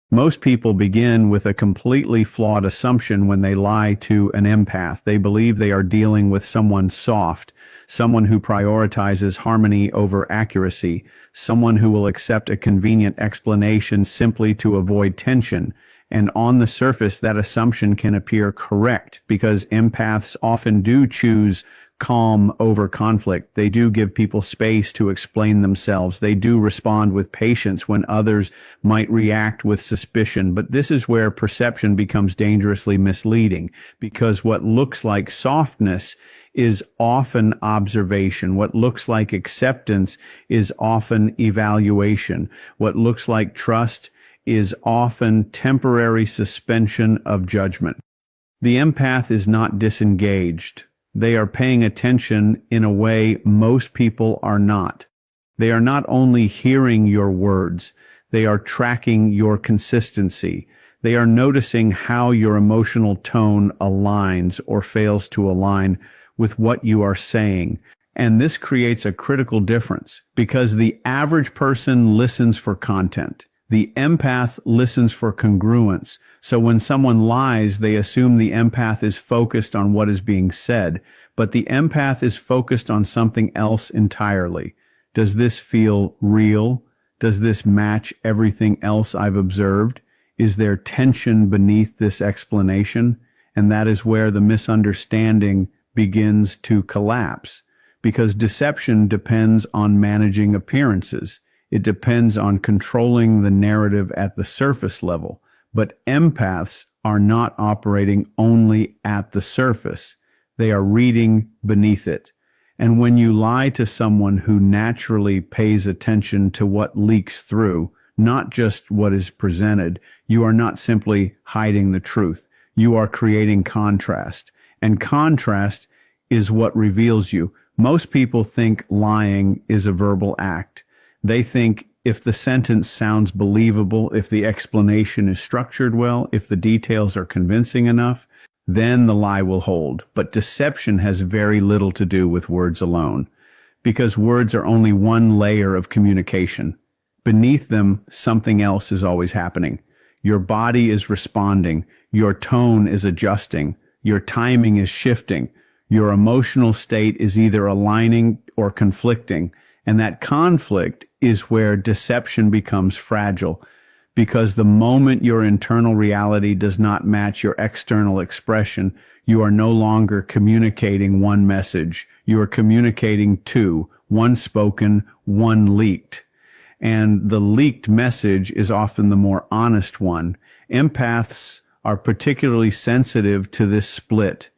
Most people begin with a completely flawed assumption when they lie to an empath. They believe they are dealing with someone soft, someone who prioritizes harmony over accuracy, someone who will accept a convenient explanation simply to avoid tension. And on the surface, that assumption can appear correct because empaths often do choose calm over conflict. They do give people space to explain themselves. They do respond with patience when others might react with suspicion. But this is where perception becomes dangerously misleading, because what looks like softness is often observation. What looks like acceptance is often evaluation. What looks like trust is often temporary suspension of judgment. The empath is not disengaged. They are paying attention in a way most people are not. They are not only hearing your words, they are tracking your consistency. They are noticing how your emotional tone aligns or fails to align with what you are saying. And this creates a critical difference because the average person listens for content. The empath listens for congruence. So when someone lies, they assume the empath is focused on what is being said, but the empath is focused on something else entirely. Does this feel real? Does this match everything else I've observed? Is there tension beneath this explanation? And that is where the misunderstanding begins to collapse, because deception depends on managing appearances. It depends on controlling the narrative at the surface level. But empaths are not operating only at the surface. They are reading beneath it. And when you lie to someone who naturally pays attention to what leaks through, not just what is presented, you are not simply hiding the truth. You are creating contrast. And contrast is what reveals you. Most people think lying is a verbal act. They think if the sentence sounds believable, if the explanation is structured well, if the details are convincing enough, then the lie will hold. But deception has very little to do with words alone, because words are only one layer of communication. Beneath them, something else is always happening. Your body is responding. Your tone is adjusting. Your timing is shifting. Your emotional state is either aligning or conflicting. And that conflict is where deception becomes fragile, because the moment your internal reality does not match your external expression, you are no longer communicating one message. You are communicating two, one spoken, one leaked. And the leaked message is often the more honest one. Empaths are particularly sensitive to this split.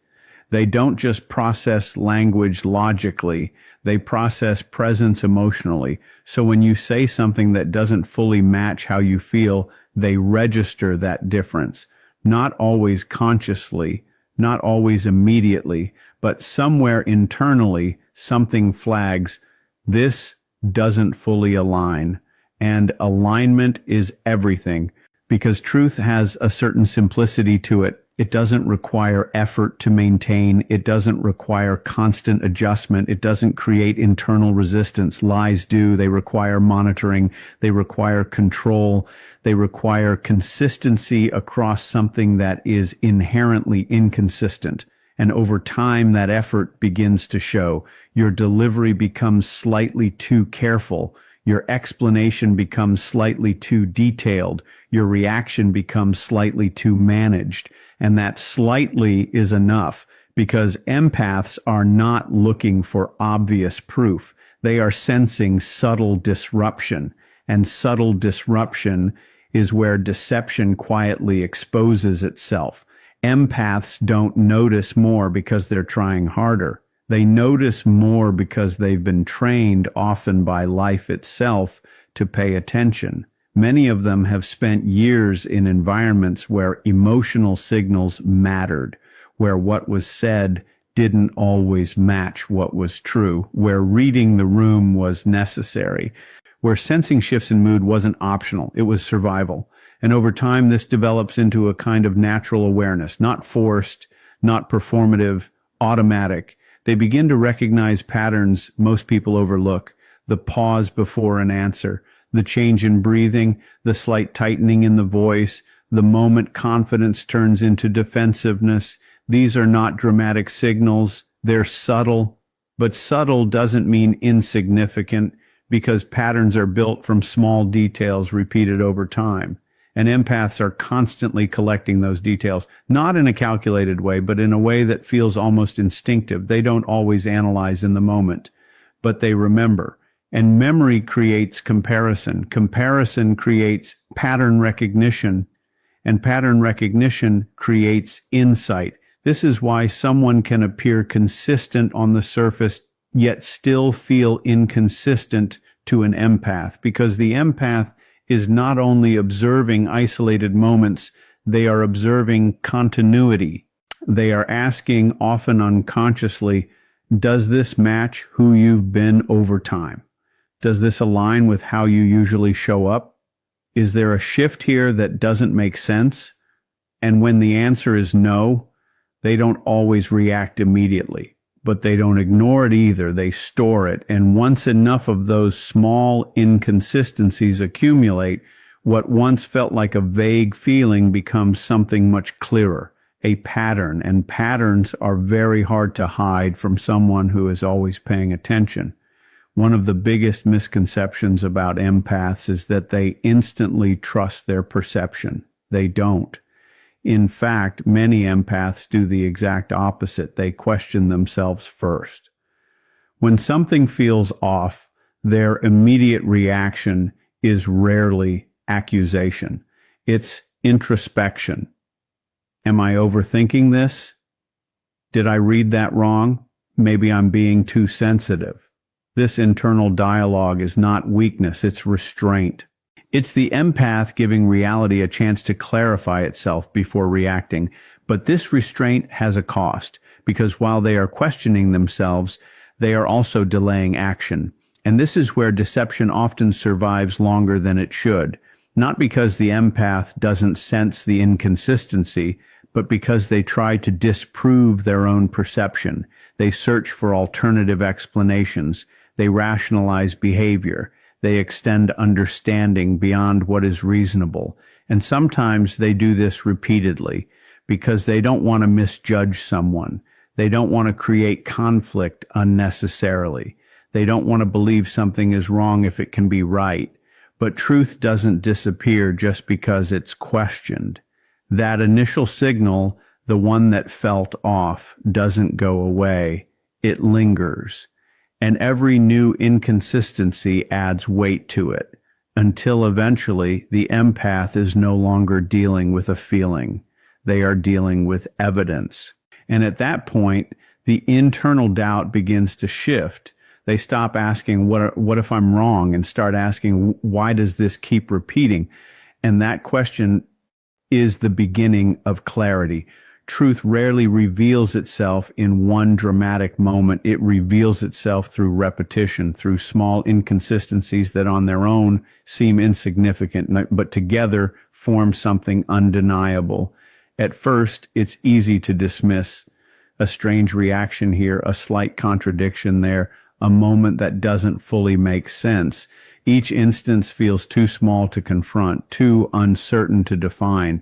They don't just process language logically, they process presence emotionally. So when you say something that doesn't fully match how you feel, they register that difference. Not always consciously, not always immediately, but somewhere internally, something flags, this doesn't fully align. And alignment is everything, because truth has a certain simplicity to it. It doesn't require effort to maintain. It doesn't require constant adjustment. It doesn't create internal resistance. Lies do. They require monitoring. They require control. They require consistency across something that is inherently inconsistent. And over time, that effort begins to show. Your delivery becomes slightly too careful. Your explanation becomes slightly too detailed. Your reaction becomes slightly too managed. And that slightly is enough, because empaths are not looking for obvious proof. They are sensing subtle disruption. And subtle disruption is where deception quietly exposes itself. Empaths don't notice more because they're trying harder. They notice more because they've been trained, often by life itself, to pay attention. Many of them have spent years in environments where emotional signals mattered, where what was said didn't always match what was true, where reading the room was necessary, where sensing shifts in mood wasn't optional, it was survival. And over time, this develops into a kind of natural awareness, not forced, not performative, automatic. They begin to recognize patterns most people overlook: the pause before an answer, The change in breathing, the slight tightening in the voice, the moment confidence turns into defensiveness. These are not dramatic signals. They're subtle. But subtle doesn't mean insignificant, because patterns are built from small details repeated over time. And empaths are constantly collecting those details, not in a calculated way, but in a way that feels almost instinctive. They don't always analyze in the moment, but they remember. And memory creates comparison. Comparison creates pattern recognition, and pattern recognition creates insight. This is why someone can appear consistent on the surface, yet still feel inconsistent to an empath, because the empath is not only observing isolated moments, they are observing continuity. They are asking, often unconsciously, does this match who you've been over time? Does this align with how you usually show up? Is there a shift here that doesn't make sense? And when the answer is no, they don't always react immediately, but they don't ignore it either. They store it. And once enough of those small inconsistencies accumulate, what once felt like a vague feeling becomes something much clearer, a pattern. And patterns are very hard to hide from someone who is always paying attention. One of the biggest misconceptions about empaths is that they instantly trust their perception. They don't. In fact, many empaths do the exact opposite. They question themselves first. When something feels off, their immediate reaction is rarely accusation. It's introspection. Am I overthinking this? Did I read that wrong? Maybe I'm being too sensitive. This internal dialogue is not weakness, it's restraint. It's the empath giving reality a chance to clarify itself before reacting. But this restraint has a cost, because while they are questioning themselves, they are also delaying action. And this is where deception often survives longer than it should. Not because the empath doesn't sense the inconsistency, but because they try to disprove their own perception. They search for alternative explanations. They rationalize behavior. They extend understanding beyond what is reasonable. And sometimes they do this repeatedly because they don't want to misjudge someone. They don't want to create conflict unnecessarily. They don't want to believe something is wrong if it can be right. But truth doesn't disappear just because it's questioned. That initial signal, the one that felt off, doesn't go away. It lingers. And every new inconsistency adds weight to it, until eventually the empath is no longer dealing with a feeling. They are dealing with evidence. And at that point, the internal doubt begins to shift. They stop asking, what if I'm wrong? And start asking, why does this keep repeating? And that question is the beginning of clarity. Truth rarely reveals itself in one dramatic moment. It reveals itself through repetition, through small inconsistencies that on their own seem insignificant, but together form something undeniable. At first, it's easy to dismiss a strange reaction here, a slight contradiction there, a moment that doesn't fully make sense. Each instance feels too small to confront, too uncertain to define.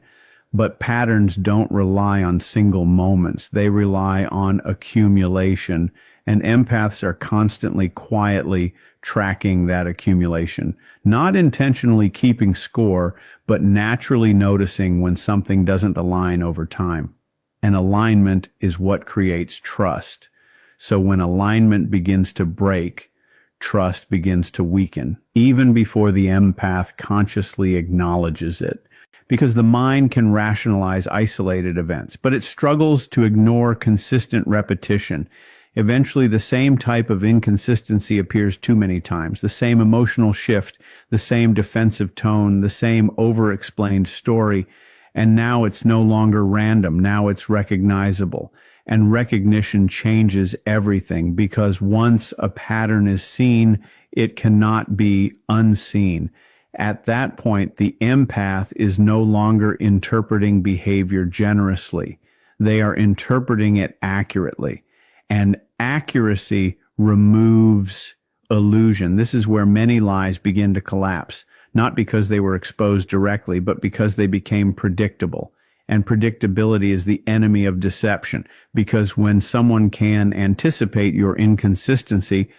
But patterns don't rely on single moments. They rely on accumulation, and empaths are constantly quietly tracking that accumulation, not intentionally keeping score, but naturally noticing when something doesn't align over time. And alignment is what creates trust. So when alignment begins to break, trust begins to weaken, even before the empath consciously acknowledges it. Because the mind can rationalize isolated events, but it struggles to ignore consistent repetition. Eventually, the same type of inconsistency appears too many times, the same emotional shift, the same defensive tone, the same over-explained story, and now it's no longer random, now it's recognizable. And recognition changes everything, because once a pattern is seen, it cannot be unseen. At that point, the empath is no longer interpreting behavior generously. They are interpreting it accurately. And accuracy removes illusion. This is where many lies begin to collapse, not because they were exposed directly, but because they became predictable. And predictability is the enemy of deception, because when someone can anticipate your inconsistency,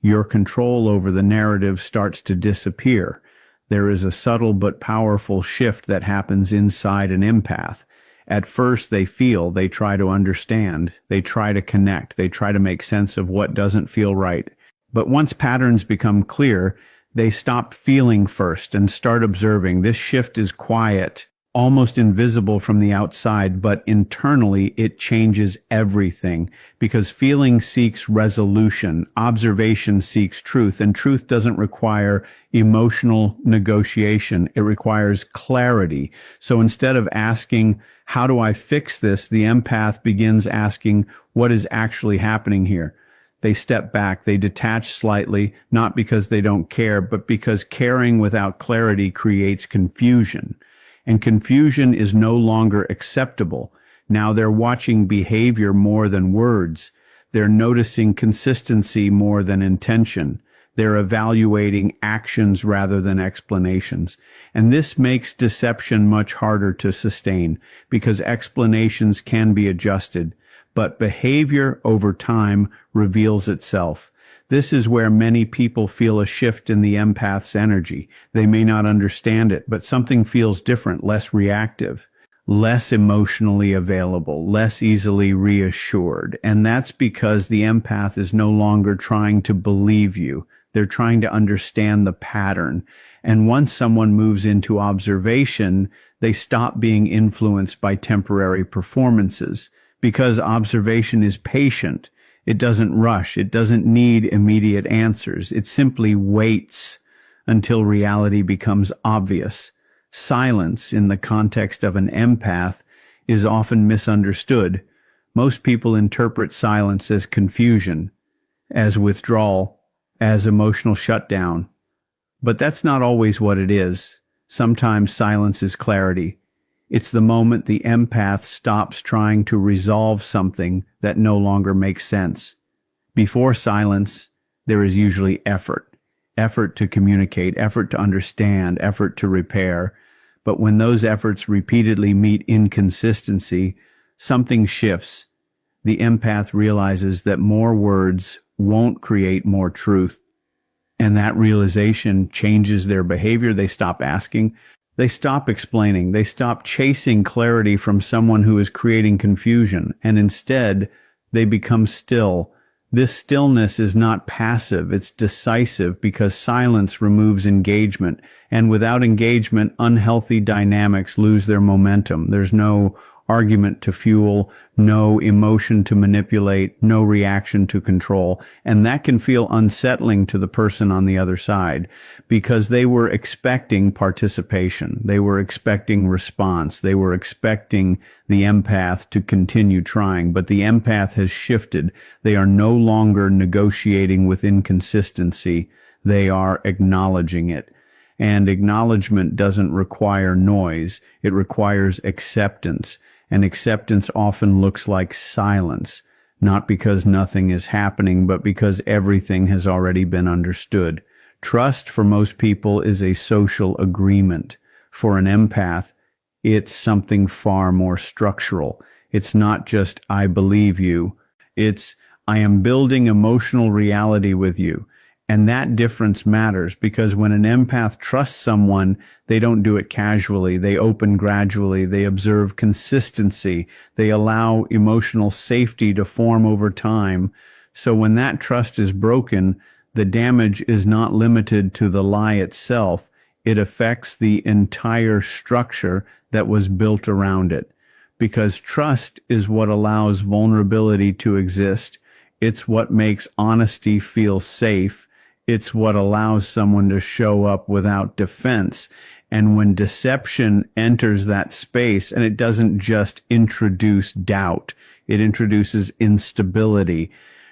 your control over the narrative starts to disappear. There is a subtle but powerful shift that happens inside an empath. At first, they feel, they try to understand, they try to connect, they try to make sense of what doesn't feel right. But once patterns become clear, they stop feeling first and start observing. This shift is quiet, almost invisible from the outside, but internally it changes everything, because feeling seeks resolution, observation seeks truth, and truth doesn't require emotional negotiation. It requires clarity. So instead of asking, how do I fix this? The empath begins asking, what is actually happening here? They step back, they detach slightly, not because they don't care, but because caring without clarity creates confusion. And confusion is no longer acceptable. Now they're watching behavior more than words. They're noticing consistency more than intention. They're evaluating actions rather than explanations. And this makes deception much harder to sustain, because explanations can be adjusted, but behavior over time reveals itself. This is where many people feel a shift in the empath's energy. They may not understand it, but something feels different, less reactive, less emotionally available, less easily reassured. And that's because the empath is no longer trying to believe you. They're trying to understand the pattern. And once someone moves into observation, they stop being influenced by temporary performances, because observation is patient. It doesn't rush. It doesn't need immediate answers. It simply waits until reality becomes obvious. Silence in the context of an empath is often misunderstood. Most people interpret silence as confusion, as withdrawal, as emotional shutdown. But that's not always what it is. Sometimes silence is clarity. It's the moment the empath stops trying to resolve something that no longer makes sense. Before silence, there is usually effort. Effort to communicate, effort to understand, effort to repair. But when those efforts repeatedly meet inconsistency, something shifts. The empath realizes that more words won't create more truth. And that realization changes their behavior. They stop asking. They stop explaining. They stop chasing clarity from someone who is creating confusion, and instead they become still. This stillness is not passive, it's decisive, because silence removes engagement, and without engagement, unhealthy dynamics lose their momentum. There's no argument to fuel, no emotion to manipulate, no reaction to control. And that can feel unsettling to the person on the other side, because they were expecting participation. They were expecting response. They were expecting the empath to continue trying, but the empath has shifted. They are no longer negotiating with inconsistency. They are acknowledging it. And acknowledgement doesn't require noise. It requires acceptance. And acceptance often looks like silence, not because nothing is happening, but because everything has already been understood. Trust for most people is a social agreement. For an empath, it's something far more structural. It's not just, I believe you. It's, I am building emotional reality with you. And that difference matters, because when an empath trusts someone, they don't do it casually. They open gradually. They observe consistency. They allow emotional safety to form over time. So when that trust is broken, the damage is not limited to the lie itself. It affects the entire structure that was built around it. Because trust is what allows vulnerability to exist. It's what makes honesty feel safe. It's what allows someone to show up without defense. And when deception enters that space, and it doesn't just introduce doubt, it introduces instability.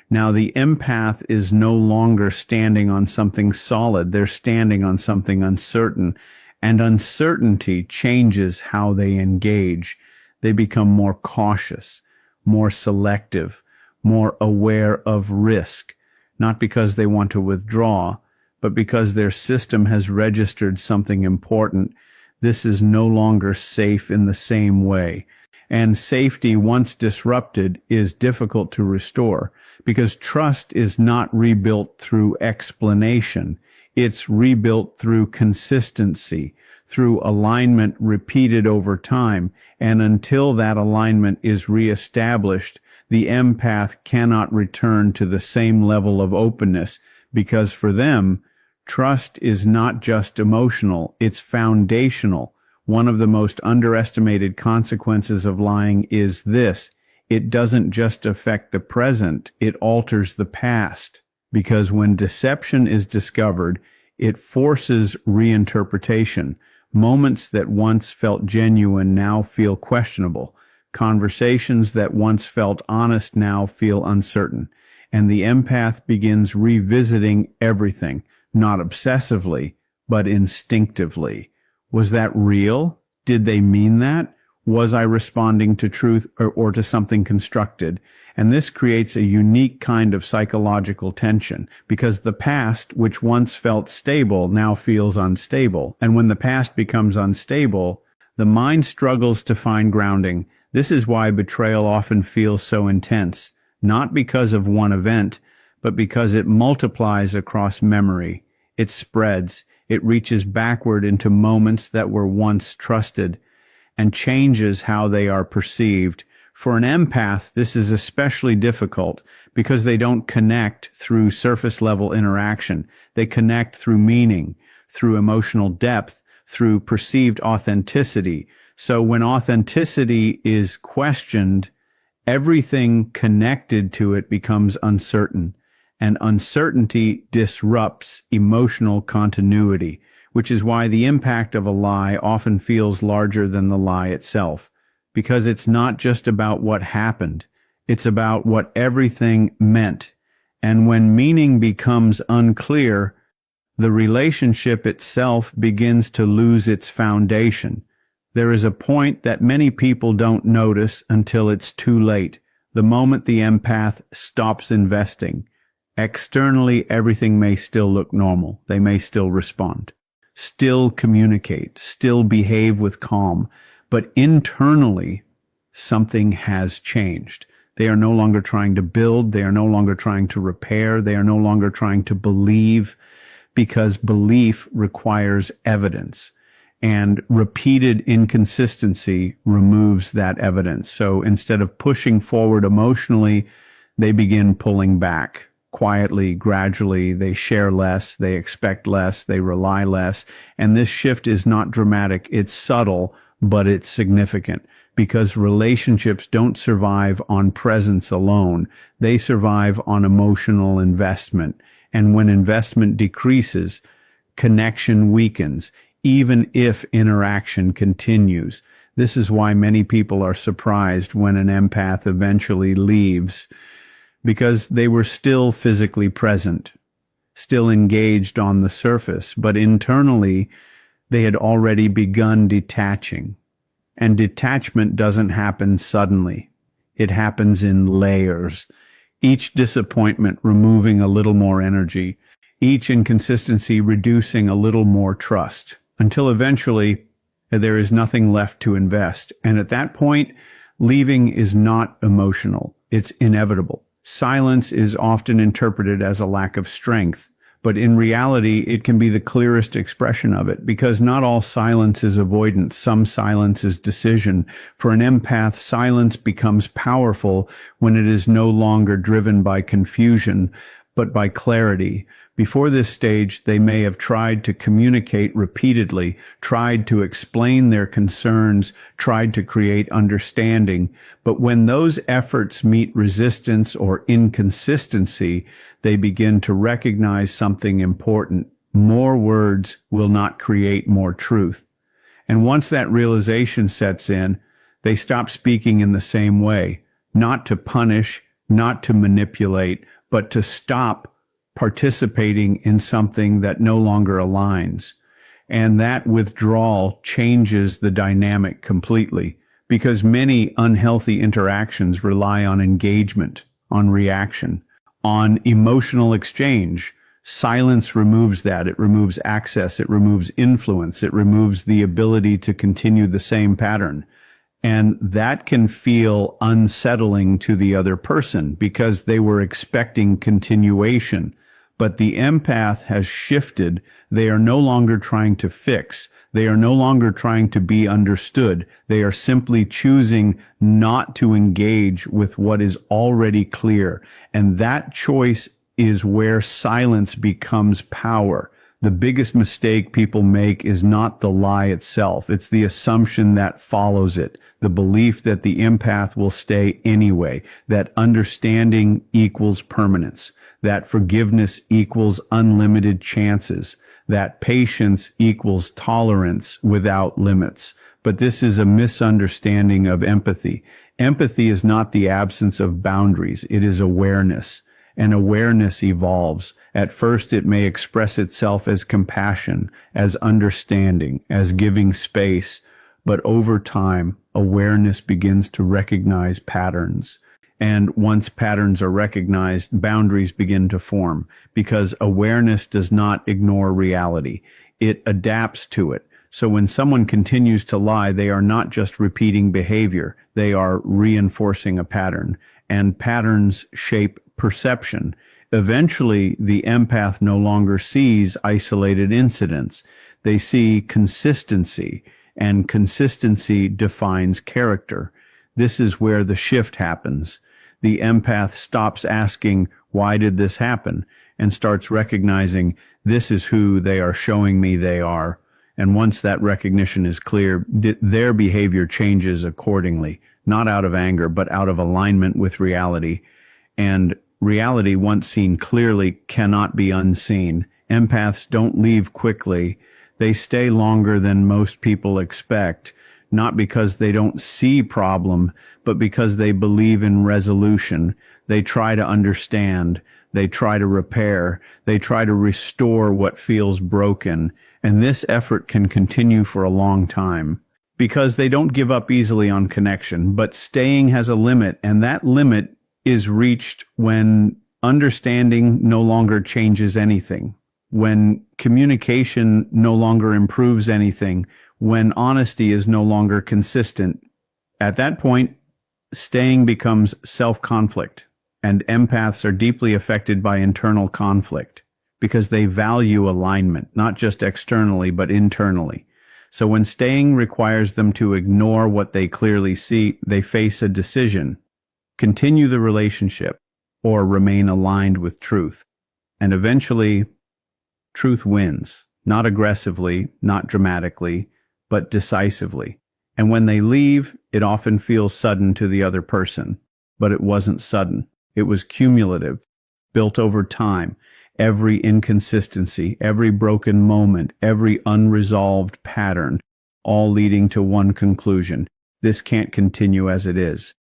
Now, the empath is no longer standing on something solid. They're standing on something uncertain. And uncertainty changes how they engage. They become more cautious, more selective, more aware of risk. not because they want to withdraw, but because their system has registered something important. This is no longer safe in the same way. And safety, once disrupted, is difficult to restore because trust is not rebuilt through explanation. It's rebuilt through consistency, through alignment repeated over time. And until that alignment is reestablished, the empath cannot return to the same level of openness because for them, trust is not just emotional, it's foundational. One of the most underestimated consequences of lying is this: it doesn't just affect the present, it alters the past. Because when deception is discovered, it forces reinterpretation. Moments that once felt genuine now feel questionable. Conversations that once felt honest now feel uncertain. And the empath begins revisiting everything, not obsessively, but instinctively. Was that real? Did they mean that? Was I responding to truth or to something constructed? And this creates a unique kind of psychological tension because the past, which once felt stable, now feels unstable. And when the past becomes unstable, the mind struggles to find grounding. This is why betrayal often feels so intense, not because of one event, but because it multiplies across memory. It spreads. It reaches backward into moments that were once trusted and changes how they are perceived. For an empath, this is especially difficult because they don't connect through surface-level interaction. They connect through meaning, through emotional depth, through perceived authenticity. So when authenticity is questioned, everything connected to it becomes uncertain. And uncertainty disrupts emotional continuity, which is why the impact of a lie often feels larger than the lie itself, because it's not just about what happened, it's about what everything meant. And when meaning becomes unclear, the relationship itself begins to lose its foundation. There is a point that many people don't notice until it's too late, the moment the empath stops investing. Externally, everything may still look normal. They may still respond, still communicate, still behave with calm. But internally, something has changed. They are no longer trying to build. They are no longer trying to repair. They are no longer trying to believe because belief requires evidence. And repeated inconsistency removes that evidence. So instead of pushing forward emotionally, they begin pulling back. Quietly, gradually, they share less, they expect less, they rely less. And this shift is not dramatic, it's subtle, but it's significant because relationships don't survive on presence alone. They survive on emotional investment. And when investment decreases, connection weakens, even if interaction continues. This is why many people are surprised when an empath eventually leaves, because they were still physically present, still engaged on the surface, but internally they had already begun detaching. And detachment doesn't happen suddenly. It happens in layers, each disappointment removing a little more energy, each inconsistency reducing a little more trust, until eventually there is nothing left to invest. And at that point, leaving is not emotional, it's inevitable. Silence is often interpreted as a lack of strength, but in reality, it can be the clearest expression of it because not all silence is avoidance. Some silence is decision. For an empath, silence becomes powerful when it is no longer driven by confusion, but by clarity. Before this stage, they may have tried to communicate repeatedly, tried to explain their concerns, tried to create understanding. But when those efforts meet resistance or inconsistency, they begin to recognize something important. More words will not create more truth. And once that realization sets in, they stop speaking in the same way, not to punish, not to manipulate, but to stop participating in something that no longer aligns. And that withdrawal changes the dynamic completely because many unhealthy interactions rely on engagement, on reaction, on emotional exchange. Silence removes that. It removes access. It removes influence. It removes the ability to continue the same pattern. And that can feel unsettling to the other person because they were expecting continuation. But the empath has shifted. They are no longer trying to fix. They are no longer trying to be understood. They are simply choosing not to engage with what is already clear. And that choice is where silence becomes power. The biggest mistake people make is not the lie itself. It's the assumption that follows it. The belief that the empath will stay anyway, that understanding equals permanence, that forgiveness equals unlimited chances, that patience equals tolerance without limits. But this is a misunderstanding of empathy. Empathy is not the absence of boundaries. It is awareness. And awareness evolves. At first, it may express itself as compassion, as understanding, as giving space. But over time, awareness begins to recognize patterns. And once patterns are recognized, boundaries begin to form because awareness does not ignore reality. It adapts to it. So when someone continues to lie, they are not just repeating behavior. They are reinforcing a pattern. And patterns shape perception. Eventually, the empath no longer sees isolated incidents. They see consistency, and consistency defines character. This is where the shift happens. The empath stops asking, why did this happen? And starts recognizing, this is who they are showing me they are. And once that recognition is clear, their behavior changes accordingly, not out of anger, but out of alignment with reality. And reality, once seen clearly, cannot be unseen. Empaths don't leave quickly. They stay longer than most people expect, not because they don't see problem, but because they believe in resolution. They try to understand. They try to repair. They try to restore what feels broken. And this effort can continue for a long time because they don't give up easily on connection, but staying has a limit, and that limit is reached when understanding no longer changes anything, when communication no longer improves anything, when honesty is no longer consistent. At that point, staying becomes self-conflict, and empaths are deeply affected by internal conflict because they value alignment, not just externally, but internally. So when staying requires them to ignore what they clearly see, they face a decision: continue the relationship or remain aligned with truth. And eventually, truth wins, not aggressively, not dramatically, but decisively. And when they leave, it often feels sudden to the other person, but it wasn't sudden. It was cumulative, built over time. Every inconsistency, every broken moment, every unresolved pattern, all leading to one conclusion: this can't continue as it is.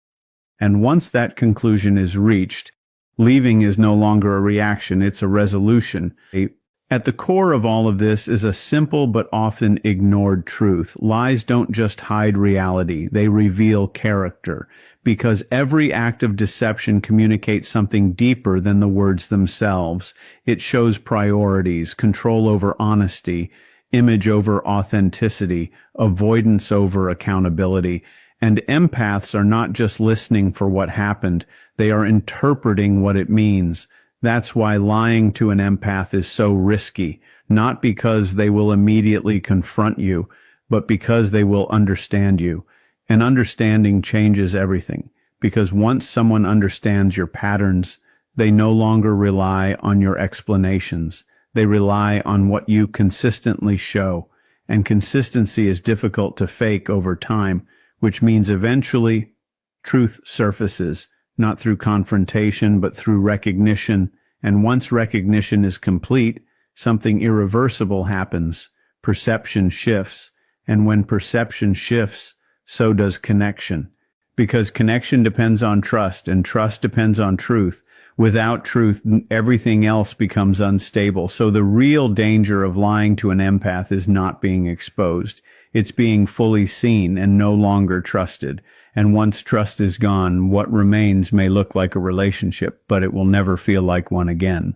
And once that conclusion is reached, leaving is no longer a reaction, it's a resolution. At the core of all of this is a simple but often ignored truth. Lies don't just hide reality, they reveal character. Because every act of deception communicates something deeper than the words themselves. It shows priorities, control over honesty, image over authenticity, avoidance over accountability. And empaths are not just listening for what happened, they are interpreting what it means. That's why lying to an empath is so risky, not because they will immediately confront you, but because they will understand you. And understanding changes everything, because once someone understands your patterns, they no longer rely on your explanations. They rely on what you consistently show. And consistency is difficult to fake over time, which means eventually truth surfaces, not through confrontation, but through recognition. And once recognition is complete, something irreversible happens. Perception shifts. And when perception shifts, so does connection. Because connection depends on trust, and trust depends on truth. Without truth, everything else becomes unstable. So the real danger of lying to an empath is not being exposed. It's being fully seen and no longer trusted. And once trust is gone, what remains may look like a relationship, but it will never feel like one again.